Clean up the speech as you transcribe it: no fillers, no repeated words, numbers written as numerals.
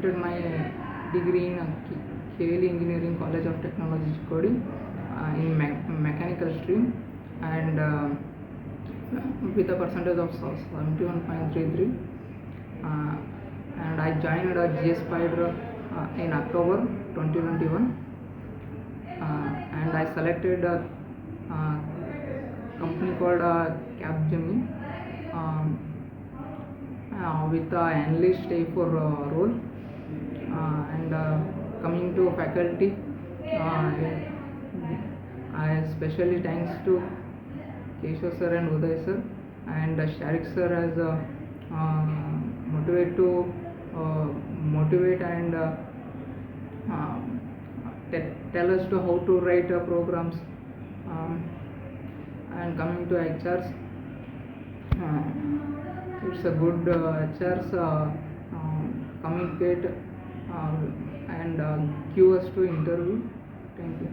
completed my degree in KL Engineering College of Technology Coding in mechanical stream, and with a percentage of 71.33. And I joined Jspider in October 2021, and I selected a company called Capgemini with the analyst A4 role. And coming to faculty, I especially thanks to Keshav sir and Uday sir, and Sharik sir as motivate and tell us to how to write programs. And coming to HRs, it's a good HRs communicate and give us to interview. Thank you.